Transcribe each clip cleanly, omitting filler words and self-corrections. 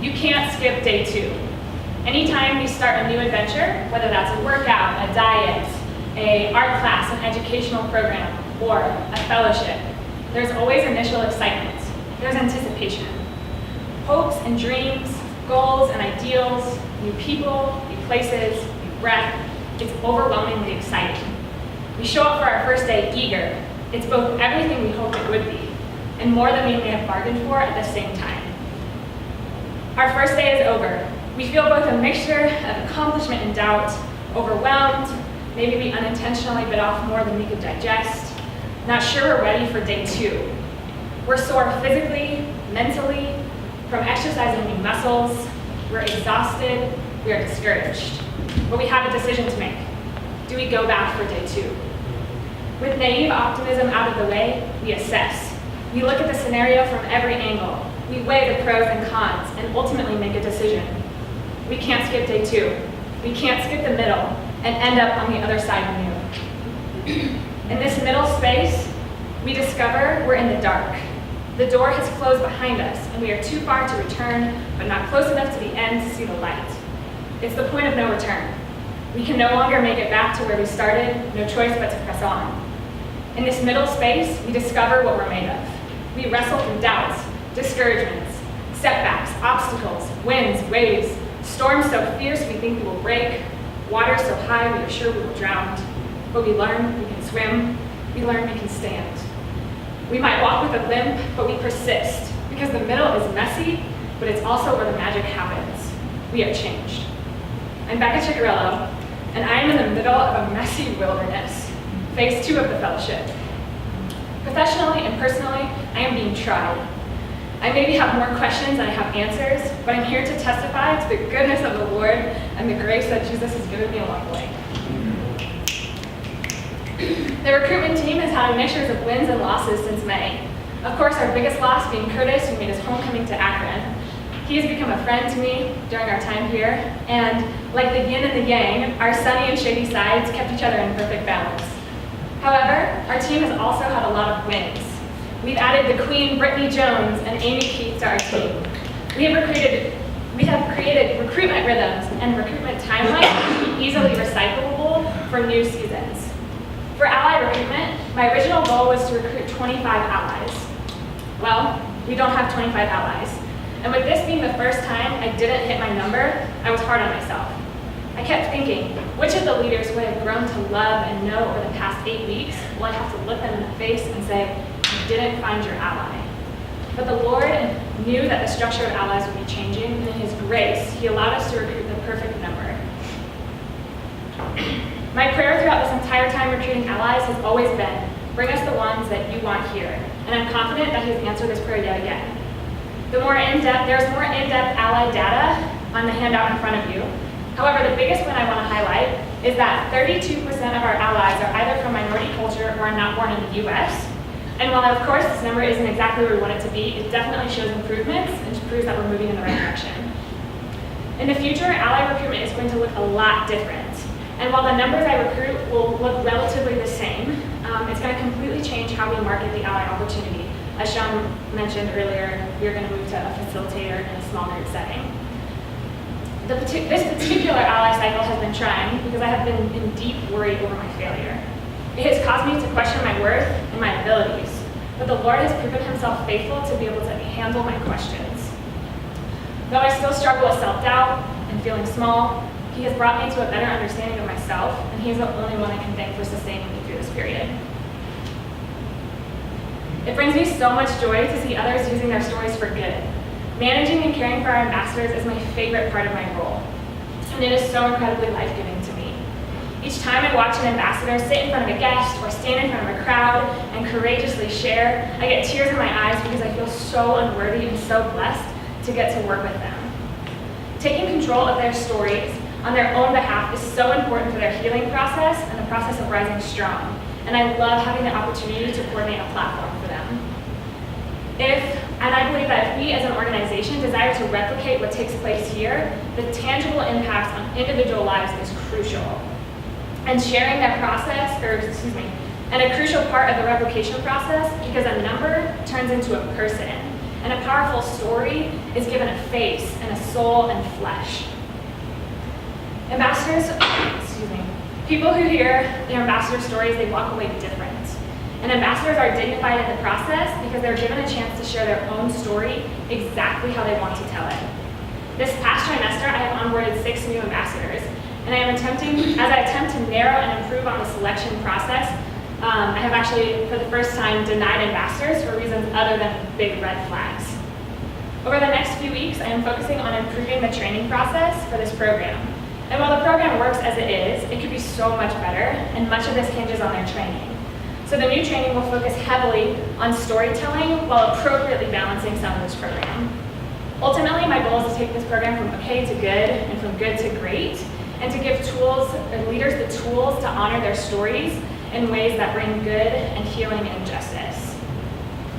You can't skip day 2. Anytime we start a new adventure, whether that's a workout, a diet, an art class, an educational program, or a fellowship, there's always initial excitement. There's anticipation. Hopes and dreams, goals and ideals, new people, new places, new breath. It's overwhelmingly exciting. We show up for our first day eager. It's both everything we hoped it would be, and more than we may have bargained for at the same time. Our first day is over. We feel both a mixture of accomplishment and doubt, overwhelmed, maybe we unintentionally bit off more than we could digest, not sure we're ready for day 2. We're sore physically, mentally, from exercising new muscles, we're exhausted, we are discouraged. But we have a decision to make. Do we go back for day 2? With naive optimism out of the way, we assess. We look at the scenario from every angle. We weigh the pros and cons and ultimately make a decision. We can't skip day 2. We can't skip the middle and end up on the other side new. In this middle space, we discover we're in the dark. The door has closed behind us and we are too far to return, but not close enough to the end to see the light. It's the point of no return. We can no longer make it back to where we started, no choice but to press on. In this middle space, we discover what we're made of. We wrestle through doubts, discouragements, setbacks, obstacles, winds, waves, storms so fierce we think we will break, water so high we are sure we will drown. But we learn we can swim, we learn we can stand. We might walk with a limp, but we persist, because the middle is messy, but it's also where the magic happens. We are changed. I'm Bekah Ciccarello, and I am in the middle of a messy wilderness, phase 2 of the fellowship. Professionally and personally, I am being tried. I maybe have more questions than I have answers, but I'm here to testify to the goodness of the Lord and the grace that Jesus has given me along the way. The recruitment team has had a mixture of wins and losses since May. Of course, our biggest loss being Curtis, who made his homecoming to Akron. He has become a friend to me during our time here, and like the yin and the yang, our sunny and shady sides kept each other in perfect balance. However, our team has also had a lot of wins. We've added the Queen Brittany Jones and Amy Keith to our team. We have created recruitment rhythms and recruitment timelines to be easily recyclable for new seasons. For ally recruitment, my original goal was to recruit 25 allies. Well, we don't have 25 allies. And with this being the first time I didn't hit my number, I was hard on myself. I kept thinking, which of the leaders would I have grown to love and know over the past 8 weeks will I have to look them in the face and say, you didn't find your ally. But the Lord knew that the structure of allies would be changing, and in His grace, He allowed us to recruit the perfect number. My prayer throughout this entire time recruiting allies has always been, bring us the ones that you want here. And I'm confident that He's answered this prayer yet again. There's more in-depth ally data on the handout in front of you. However, the biggest one I want to highlight is that 32% of our allies are either from minority culture or are not born in the US. And while of course this number isn't exactly where we want it to be, it definitely shows improvements and proves that we're moving in the right direction. In the future, ally recruitment is going to look a lot different. And while the numbers I recruit will look relatively the same, it's going to completely change how we market the ally opportunity. As Sean mentioned earlier, we're going to move to a facilitator in a small group setting. This particular ally cycle has been trying because I have been in deep worry over my failure. It has caused me to question my worth and my abilities, but the Lord has proven Himself faithful to be able to handle my questions. Though I still struggle with self-doubt and feeling small, He has brought me to a better understanding of myself, and He is the only one I can thank for sustaining me through this period. It brings me so much joy to see others using their stories for good. Managing and caring for our ambassadors is my favorite part of my role, and it is so incredibly life-giving to me. Each time I watch an ambassador sit in front of a guest or stand in front of a crowd and courageously share, I get tears in my eyes because I feel so unworthy and so blessed to get to work with them. Taking control of their stories on their own behalf is so important for their healing process and the process of rising strong, and I love having the opportunity to coordinate a platform for them. And I believe that if we as an organization desire to replicate what takes place here, the tangible impact on individual lives is crucial. And sharing that process, and a crucial part of the replication process, because a number turns into a person. And a powerful story is given a face and a soul and flesh. Ambassadors, people who hear the ambassador stories, they walk away different. And ambassadors are dignified in the process because they're given a chance to share their own story exactly how they want to tell it. This past trimester, I have onboarded 6 new ambassadors, and as I attempt to narrow and improve on the selection process, I have actually, for the first time, denied ambassadors for reasons other than big red flags. Over the next few weeks, I am focusing on improving the training process for this program. And while the program works as it is, it could be so much better, and much of this hinges on their training. So the new training will focus heavily on storytelling while appropriately balancing some of this program. Ultimately, my goal is to take this program from okay to good and from good to great, and to give leaders the tools to honor their stories in ways that bring good and healing and justice.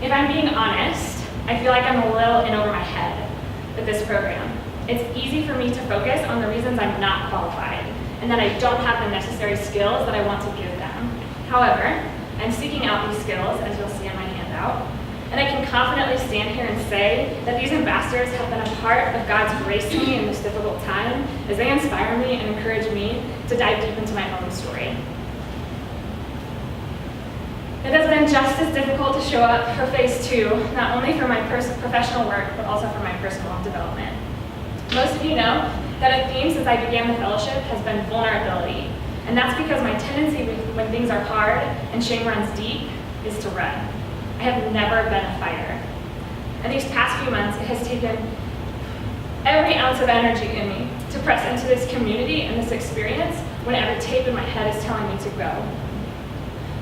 If I'm being honest, I feel like I'm a little in over my head with this program. It's easy for me to focus on the reasons I'm not qualified and that I don't have the necessary skills that I want to give them. However, I'm seeking out these skills, as you'll see in my handout, and I can confidently stand here and say that these ambassadors have been a part of God's grace to me in this difficult time as they inspire me and encourage me to dive deep into my own story. It has been just as difficult to show up for phase 2, not only for my professional work, but also for my personal development. Most of you know that a theme since I began the fellowship has been vulnerability. And that's because my tendency when things are hard and shame runs deep is to run. I have never been a fighter. And these past few months, it has taken every ounce of energy in me to press into this community and this experience when every tape in my head is telling me to go.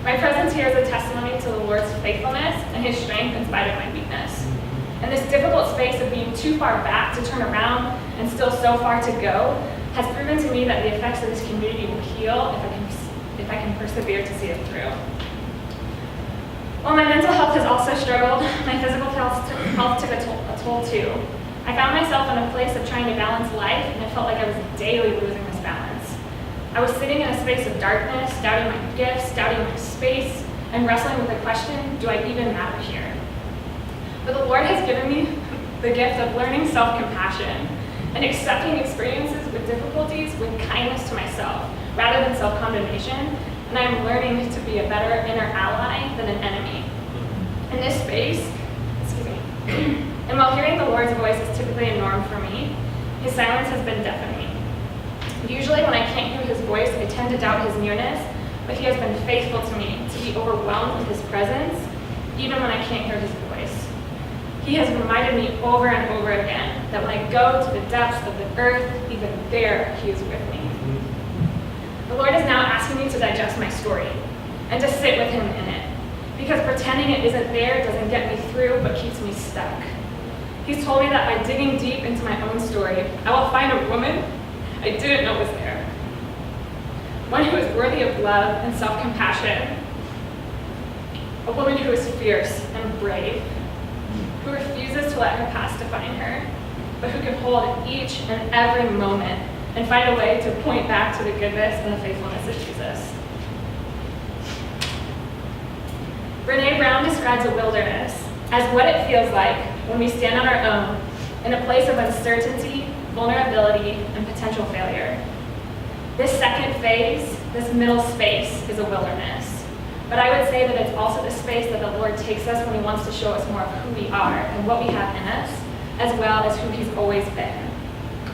My presence here is a testimony to the Lord's faithfulness and his strength in spite of my weakness. And this difficult space of being too far back to turn around and still so far to go has proven to me that the effects of this community will heal if I can persevere to see it through. While my mental health has also struggled, my physical health took a toll too. I found myself in a place of trying to balance life, and it felt like I was daily losing this balance. I was sitting in a space of darkness, doubting my gifts, doubting my space, and wrestling with the question, do I even matter here? But the Lord has given me the gift of learning self-compassion and accepting experiences with difficulties with kindness to myself rather than self-condemnation, and I'm learning to be a better inner ally than an enemy. In this space, and while hearing the Lord's voice is typically a norm for me, his silence has been deafening. Usually when I can't hear his voice, I tend to doubt his nearness, but he has been faithful to me to be overwhelmed with his presence, even when I can't hear his voice. He has reminded me over and over again that when I go to the depths of the earth, even there he is with me. The Lord is now asking me to digest my story and to sit with him in it, because pretending it isn't there doesn't get me through but keeps me stuck. He's told me that by digging deep into my own story, I will find a woman I didn't know was there. One who is worthy of love and self-compassion. A woman who is fierce and brave, who refuses to let her past define her, but who can hold each and every moment and find a way to point back to the goodness and the faithfulness of Jesus. Brene Brown describes a wilderness as what it feels like when we stand on our own in a place of uncertainty, vulnerability, and potential failure. This second phase, this middle space, is a wilderness. But I would say that it's also the space that the Lord takes us when he wants to show us more of who we are and what we have in us, as well as who he's always been.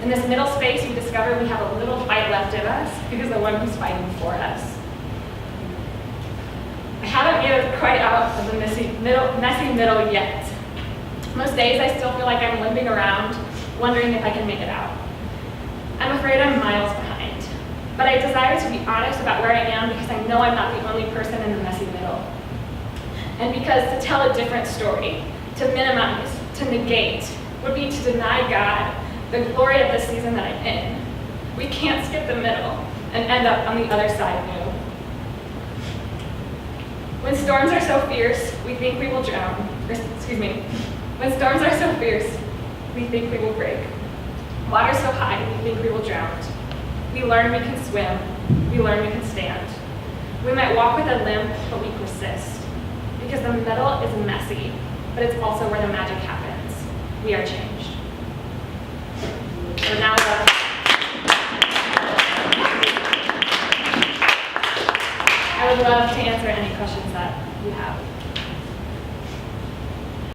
In this middle space, we discover we have a little fight left in us because the one who's fighting for us. I haven't made it quite out of the messy middle yet. Most days I still feel like I'm limping around, wondering if I can make it out. I'm afraid I'm miles behind, but I desire to be honest about where I am because I know I'm not the only person in the messy middle. And because to tell a different story, to minimize, to negate, would be to deny God the glory of the season that I'm in. We can't skip the middle and end up on the other side new. When storms are so fierce, we think we will drown. When storms are so fierce, we think we will break. Water so high, we think we will drown. We learn we can swim. We learn we can stand. We might walk with a limp, but we persist. Because the middle is messy, but it's also where the magic happens. we are changed. So now I would love to answer any questions that you have.